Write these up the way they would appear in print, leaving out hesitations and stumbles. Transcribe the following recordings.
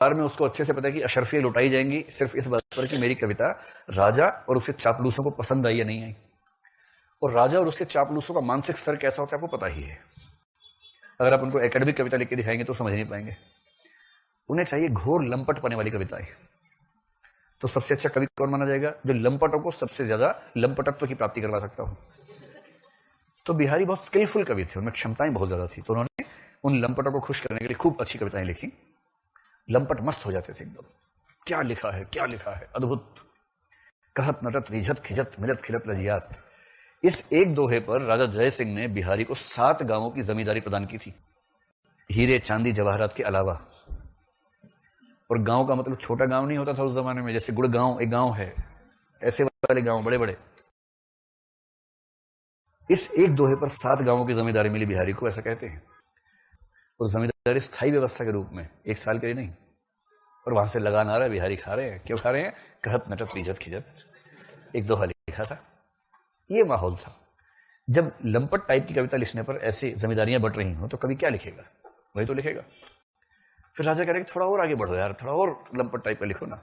दरबार में उसको अच्छे से पता है कि अशर्फियां लुटाई जाएंगी सिर्फ इस बात पर कि मेरी कविता राजा और उसके चापलूसों को पसंद आई या नहीं आई। और राजा और उसके चापलूसों का मानसिक स्तर कैसा होता है आपको पता ही है। अगर आप उनको एकेडमिक कविता लिख के दिखाएंगे तो समझ नहीं पाएंगे। उन्हें चाहिए घोर लंपटपने वाली कविताएं। तो सबसे अच्छा कवि कौन माना जाएगा? जो लंपटों को सबसे ज्यादा लंपटत्व की प्राप्ति करवा सकता हो। तो बिहारी बहुत स्किलफुल कवि थे, उनमें क्षमताएं बहुत ज्यादा थी, तो उन्होंने उन लंपटों को खुश करने के लिए खूब अच्छी कविताएं लिखी। लंपट मस्त हो जाते थे एकदम, क्या लिखा है, क्या लिखा है, अद्भुत। कहत नटत रिझत खिजत मिलत खिलत लजियात। इस एक दोहे पर राजा जय सिंह ने बिहारी को 7 गांवों की जमींदारी प्रदान की थी, हीरे चांदी जवाहरात के अलावा। और गांव का मतलब छोटा गांव नहीं होता था उस जमाने में, जैसे गुड़गांव एक गांव है, ऐसे वाले गांव बड़े बड़े। इस एक दोहे पर 7 गांवों की जमींदारी मिली बिहारी को, ऐसा कहते हैं। और जमींदारी स्थायी व्यवस्था के रूप में, 1 साल के लिए नहीं। और वहां से लगान आ रहा है, बिहारी खा रहे हैं। क्यों खा रहे हैं? कहत नटत रिझत खिजत, एक दोहा लिखा था। ये माहौल था। जब लंपट टाइप की कविता लिखने पर ऐसी जमींदारियां बट रही हो तो कवि क्या लिखेगा? वही तो लिखेगा। फिर राजा कह रहे कि थोड़ा और आगे बढ़ो यार, थोड़ा और लंपट टाइप का लिखो ना।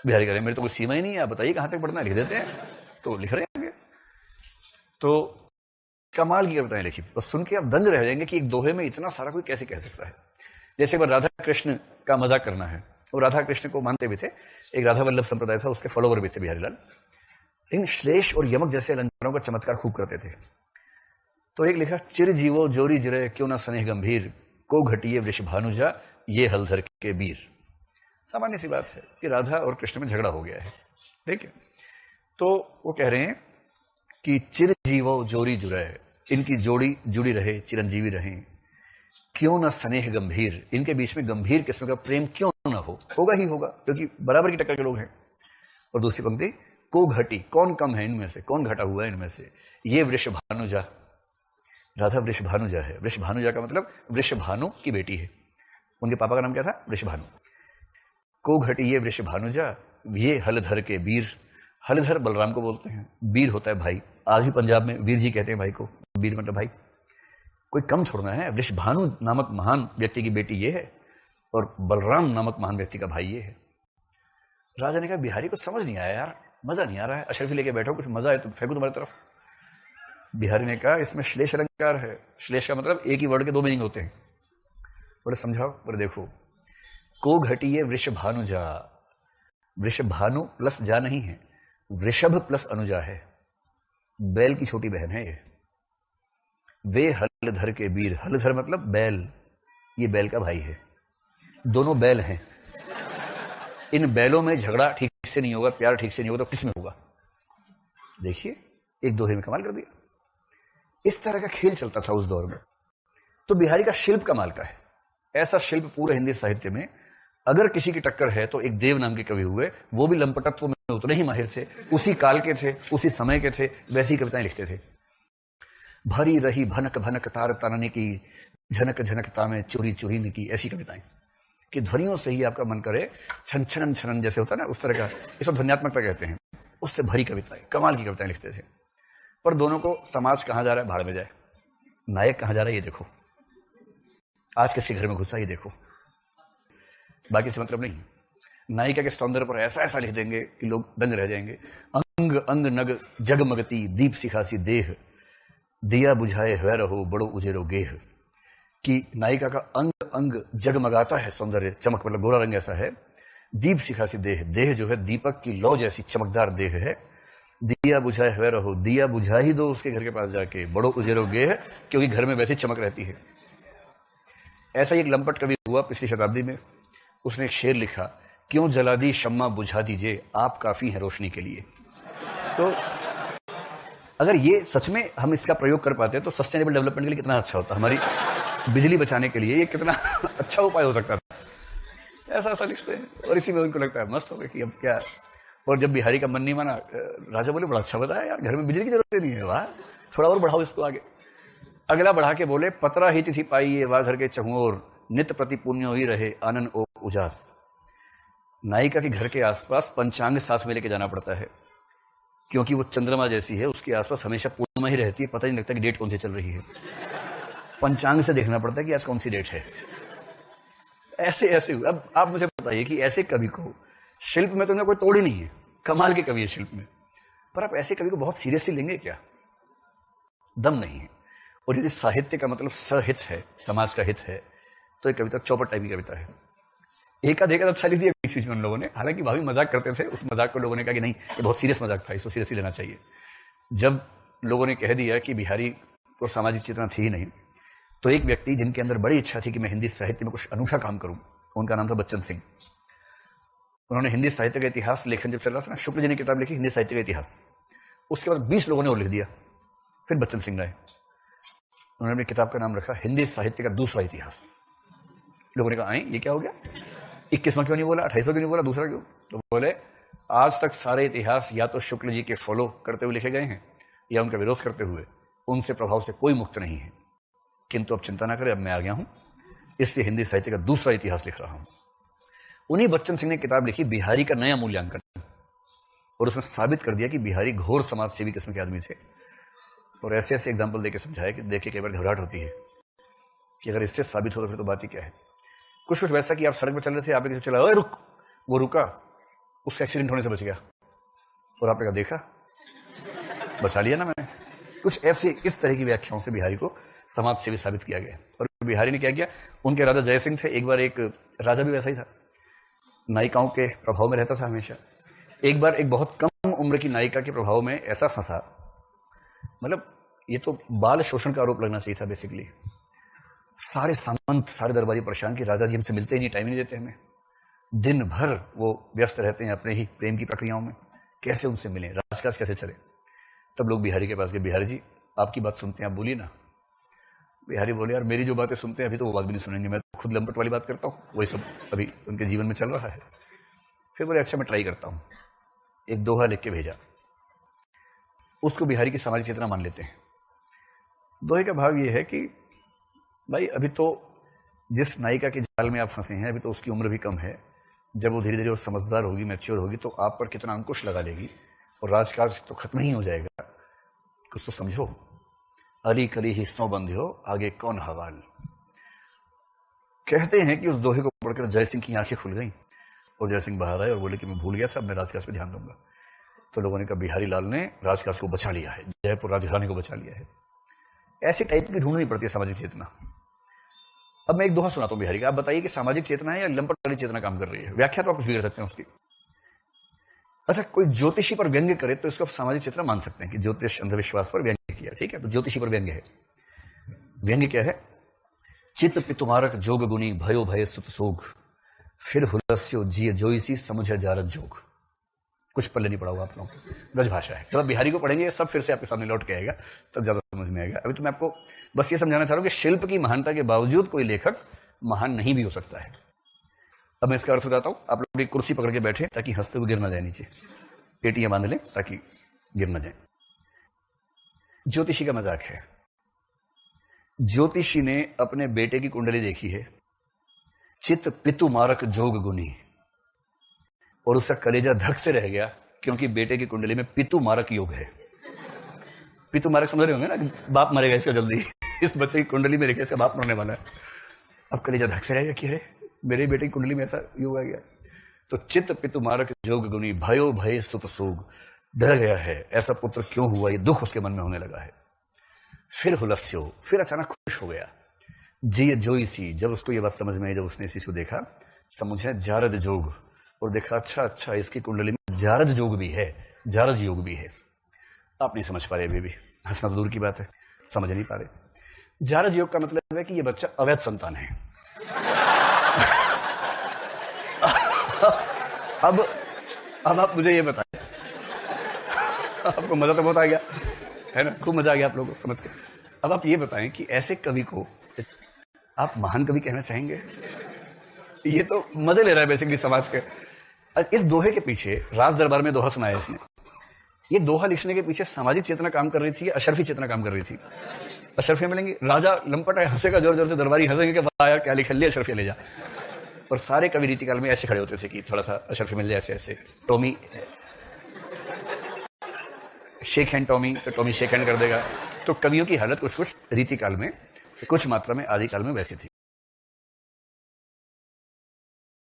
बिहारी कह रहे मेरे तो कोई सीमा ही नहीं है, आप बताइए कहां तक बढ़ना, लिख देते हैं। तो लिख रहे हैं। तो कमाल की कविताएं लिखी, बस सुन के आप दंग रह जाएंगे कि एक दोहे में इतना सारा कोई कैसे कह सकता है। जैसे एक बार राधा कृष्ण का मजाक करना है, और राधा कृष्ण को मानते भी थे, एक राधा वल्लभ संप्रदाय था, उसके फॉलोवर भी थे बिहारी लाल। लेकिन श्लेष और यमक जैसे अलंकारों का चमत्कार खूब करते थे। तो एक लिखा, चिर जीवो जोरी जिरे क्यों ना स्नेह गंभीर, को घटिए वृषभानुजा ये हलधर के वीर। सामान्य सी बात है कि राधा और कृष्ण में झगड़ा हो गया है, ठीक है। तो वो कह रहे हैं कि चिर जीवो जोरी जुरे, इनकी जोड़ी जुड़ी रहे, चिरंजीवी रहे। क्यों ना स्नेह गंभीर, इनके बीच में गंभीर किस्म का प्रेम क्यों ना हो, होगा ही होगा, क्योंकि बराबर की टक्कर के लोग हैं। और दूसरी पंक्ति, को घटी, कौन कम है इनमें से, कौन घटा हुआ है इनमें से, ये वृषभानुजा, राधा वृषभानुजा है। वृषभानुजा का मतलब वृषभानु की बेटी है, उनके पापा का नाम क्या था? वृषभानु। को घटी ये वृषभानुजा, ये हलधर के वीर। हलधर बलराम को बोलते हैं, वीर होता है भाई। आज भी पंजाब में वीर जी कहते हैं भाई को, वीर मतलब भाई, कोई कम छोड़ना है। वृषभानु नामक महान व्यक्ति की बेटी ये है, और बलराम नामक महान व्यक्ति का भाई ये है। राजा ने कहा बिहारी को समझ नहीं आया यार, मजा नहीं आ रहा है, अशरफी लेके बैठो, कुछ मजा है तो फेंको तुम्हारी तरफ। बिहारी ने कहा इसमें श्लेष अलंकार है। श्लेष का मतलब एक ही वर्ड के 2 मीनिंग होते हैं। बोले समझाओ। बोले देखो, को घटिए वृषभानुजा, वृषभानु प्लस जा नहीं है, वृषभ प्लस अनुजा है, बैल की छोटी बहन है ये। वे हलधर के वीर, हलधर मतलब बैल, ये बैल का भाई है, दोनों बैल हैं। इन बैलों में झगड़ा ठीक से नहीं होगा, प्यार ठीक से नहीं होगा, तो किस में होगा? देखिए, एक दोहे में कमाल कर दिया। इस तरह का खेल चलता था उस दौर में। तो बिहारी का शिल्प कमाल का है। ऐसा शिल्प पूरे हिंदी साहित्य में अगर किसी की टक्कर है तो एक देव नाम के कवि हुए, वो भी लंपटत्व में उतने ही माहिर थे, उसी काल के थे, उसी समय के थे, वैसी कविताएं लिखते थे। भरी रही भनक भनक तार तानने की, झनक झनकता में चोरी चोरी ने की, ऐसी कविताएं कि ध्वनियों से ही आपका मन करे, छन छनन छनन जैसे होता है ना, उस तरह का, इसको ध्वन्यात्मकता कहते हैं। उससे भरी कविताएं, कमाल की कविताएं लिखते थे। पर दोनों को समाज कहां जा रहा है? भाड़ में जाए। नायक कहां जा रहा है? ये देखो, आज किसी घर में घुसा, ये देखो, बाकी से मतलब नहीं। नायिका के सौंदर्य पर ऐसा ऐसा लिख देंगे कि लोग दंग रह जाएंगे। अंग अंग नग जगमगती दीप सिखासी देह, दिया बुझाए हुए रहो बड़ो उजेरो गेह। कि नायिका का अंग अंग जगमगाता है, सौंदर्य, चमक मतलब गोरा रंग ऐसा है। दीप सिखासी देह, देह जो है दीपक की लौ जैसी चमकदार देह है। दिया बुझाए हुए रहो, दिया बुझा ही दो उसके घर के पास जाके, बड़ो उजेरो गेह, क्योंकि घर में वैसी चमक रहती है। ऐसा ही एक लंपट कवि हुआ पिछली शताब्दी में, उसने एक शेर लिखा, क्यों जला दी शम्मा बुझा दीजिए, आप काफी है रोशनी के लिए। तो अगर ये सच में हम इसका प्रयोग कर पाते तो सस्टेनेबल डेवलपमेंट के लिए कितना अच्छा होता, हमारी बिजली बचाने के लिए ये कितना अच्छा उपाय हो सकता था। ऐसा ऐसा लिखते हैं, और इसी में उनको लगता है मस्त हो गया कि अब क्या। और जब बिहारी का मन नहीं माना, राजा बोले बड़ा अच्छा बताया यार, घर में बिजली की जरूरत नहीं है, वाह, थोड़ा और बढ़ाओ इसको आगे। अगला बढ़ा के बोले, पतरा ही तिथि पाई वाह घर के चहुओर, नित्य प्रति पुण्य ही रहे आनंद ओ उजास। नायिका के घर के आसपास पंचांग साथ में लेके जाना पड़ता है, क्योंकि वो चंद्रमा जैसी है, उसके आसपास हमेशा पूर्णिमा ही रहती है, पता ही नहीं लगता कि डेट कौन सी चल रही है। पंचांग से देखना पड़ता है कि आज कौन सी डेट है। ऐसे ऐसे हुए। अब आप मुझे बताइए कि ऐसे कवि को, शिल्प में तो उन्हें कोई तोड़ ही नहीं है, कमाल के कवि है शिल्प में, पर आप ऐसे कवि को बहुत सीरियसली लेंगे क्या? दम नहीं है। और यदि साहित्य का मतलब सहित है, समाज का हित है, तो एक कविता चौपट टाइप की कविता है। एक आध अच्छा लिख दिया बीच बीच में उन लोगों ने, हालांकि भाभी मजाक करते थे, उस मजाक को लोगों ने कहा कि नहीं ये बहुत सीरियस मजाक था, इसको सीरियसली लेना चाहिए। जब लोगों ने कह दिया कि बिहारी को सामाजिक चेतना थी ही नहीं, तो एक व्यक्ति जिनके अंदर बड़ी इच्छा थी कि मैं हिंदी साहित्य में कुछ अनूठा काम करूं, उनका नाम था बच्चन सिंह। उन्होंने हिंदी साहित्य का इतिहास लेखन जब चल रहा था ना, शुक्ल जी ने किताब लिखी हिंदी साहित्य का इतिहास, उसके बाद 20 लोगों ने और लिख दिया, फिर बच्चन सिंह आए, उन्होंने अपनी किताब का नाम रखा हिंदी साहित्य का दूसरा इतिहास। लोगों ने कहा आए ये क्या हो गया, 21वां क्यों नहीं बोला, 28वां क्यों नहीं बोला, दूसरा क्यों? तो बोले आज तक सारे इतिहास या तो शुक्ल जी के फॉलो करते हुए लिखे गए हैं या उनका विरोध करते हुए, उनसे प्रभाव से कोई मुक्त नहीं है। किंतु अब चिंता ना करें, अब मैं आ गया हूं, इसलिए हिंदी साहित्य का दूसरा इतिहास लिख रहा हूं। उन्हीं बच्चन सिंह ने किताब लिखी बिहारी का नया मूल्यांकन, और उसमें साबित कर दिया कि बिहारी घोर समाज सेवी किस्म के आदमी थे। और ऐसे ऐसे एग्जाम्पल देके समझाया कि देखिए कई बार घबराहट होती है कि अगर इससे साबित हो तो फिर तो बात ही क्या है। कुछ कुछ वैसा कि आप सड़क पर चल रहे थे, आपने किसी चला ओए रुक, वो रुका, उसका एक्सीडेंट होने से बच गया, और आपने कहा देखा बचा लिया ना मैंने। कुछ ऐसे इस तरह की व्याख्याओं से बिहारी को समाज सेवी साबित किया गया। और बिहारी ने क्या किया, उनके राजा जय सिंह थे, एक बार एक राजा भी वैसा ही था, नायिकाओं के प्रभाव में रहता था हमेशा। एक बार एक बहुत कम उम्र की नायिका के प्रभाव में ऐसा फंसा, मतलब ये तो बाल शोषण का आरोप लगना चाहिए था बेसिकली। सारे सामंत, सारे दरबारी परेशान कि राजा जी हमसे मिलते ही नहीं, टाइम नहीं देते हमें, दिन भर वो व्यस्त रहते हैं अपने ही प्रेम की प्रक्रियाओं में, कैसे उनसे मिले, राजकाज कैसे चले। तब लोग बिहारी के पास गए, बिहारी जी आपकी बात सुनते हैं, आप बोलिए ना। बिहारी बोले यार मेरी जो बातें सुनते हैं अभी तो वो बात भी नहीं सुनेंगे, मैं खुद लंपट वाली बात करता हूँ, वही सब अभी उनके जीवन में चल रहा है। फिर बोले अच्छा मैं ट्राई करता हूँ, एक दोहा लिख के भेजा, उसको बिहारी की सामाजिक चेतना मान लेते हैं। दोहे का भाव ये है कि भाई अभी तो जिस नायिका के जाल में आप फंसे हैं, अभी तो उसकी उम्र भी कम है, जब वो धीरे धीरे और समझदार होगी, मैच्योर होगी, तो आप पर कितना अंकुश लगा लेगी और राजकाज तो खत्म ही हो जाएगा। कुछ तो समझो, अली कली हिस्सों बंध्यो आगे कौन हवाल। कहते हैं कि उस दोहे को पढ़कर जय सिंह की आंखें खुल गईं और जय सिंह बाहर आए और बोले कि मैं भूल गया था, अब मैं राजकाज पे ध्यान दूंगा। तो लोगों ने कहा बिहारी लाल ने राजकाज को बचा लिया है, जयपुर राजघराने को बचा लिया है। ऐसी टाइप की ढूंढनी पड़ती है सामाजिक चेतना। अब मैं एक दोहा सुनाता हूं बिहारी का, आप बताइए कि सामाजिक चेतना है या लंपट वाली चेतना काम कर रही है। व्याख्या तो आप कुछ भी कर सकते हैं उसकी। अच्छा, कोई ज्योतिषी पर व्यंग्य करे तो इसको आप सामाजिक चेतना मान सकते हैं कि ज्योतिष अंधविश्वास पर व्यंग्य किया, ठीक है, तो ज्योतिषी पर व्यंग्य है। व्यंग्य क्या है, चित्त पितुमारक जोग गुनी भयो भय सुत सोग, फिर हुलस्यो जिय जोईसी समुझ जारत जोग। कुछ पल्ले नहीं पड़ा हुआ आप लोगों को, ब्रज भाषा है। जब बिहारी को पढ़ेंगे सब फिर से आपके सामने लौट के आएगा, तब ज्यादा समझ में आएगा। अभी तो मैं आपको बस ये समझाना चाह रहा हूं कि शिल्प की महानता के बावजूद कोई लेखक महान नहीं भी हो सकता है। अब मैं इसका अर्थ बताता हूं, आप लोग एक कुर्सी पकड़ के बैठे ताकि हंसते हुए गिर ना जाए नीचे, पेटियां बांध लें ताकि गिर ना जाए। ज्योतिषी का मजाक है। ज्योतिषी ने अपने बेटे की कुंडली देखी है, चित्त पितु मारक जोग गुनी, और उसका कलेजा धक से रह गया क्योंकि बेटे की कुंडली में पितु मारक योग है। पितु मारक समझ रहे होंगे ना, बाप मरेगा इसका जल्दी, इस बच्चे की कुंडली में देखा इसका बाप मरने वाला है। अब कलेजा धक से रह गया कि अरे मेरे बेटे की कुंडली में ऐसा योग आ गया। तो चित्त पितु मारक जोग गुनी भयो भय सुत सोग, डर गया है ऐसा पुत्र क्यों हुआ, ये दुख उसके मन में होने लगा है। फिर हुलस्यो, फिर अचानक खुश हो गया, जिय जोईसी, जब उसको ये बात समझ में आई, जब उसने इसी को देखा, समझे जारद जोग, और देखा अच्छा इसकी कुंडली में जारज जोग भी है, जारज योग भी है। आप नहीं समझ पा रहे, अभी भी हंसना तो दूर की बात है, समझ नहीं पा रहे। जारज योग का मतलब है कि ये बच्चा अवैध संतान है। अब आप मुझे ये बताएं, आपको मजा तो बहुत आ गया है ना, खूब मजा आ गया आप लोगों को समझ के। अब आप ये बताएं कि ऐसे कवि को आप महान कवि कहना चाहेंगे? ये तो मजे ले रहा है बेसिकली समाज के। इस दोहे के पीछे, राज दरबार में दोहा सुनाया इसने, ये दोहा लिखने के पीछे सामाजिक चेतना काम कर रही थी या अशरफी चेतना काम कर रही थी? अशरफियां मिलेंगी, राजा लंपट है, हंसेगा जोर जोर से, दरबारी हंसेंगे कि वाह यार क्या लिख लिया, अशरफिया ले जा। और सारे कवि रीतिकाल में ऐसे खड़े होते थे कि थोड़ा सा अशरफी मिल जाए, ऐसे ऐसे टॉमी शेक हैंड, टॉमी तो टॉमी शेक हैंड कर देगा। तो कवियों की हालत कुछ कुछ रीतिकाल में, कुछ मात्रा में आदिकाल में वैसी थी।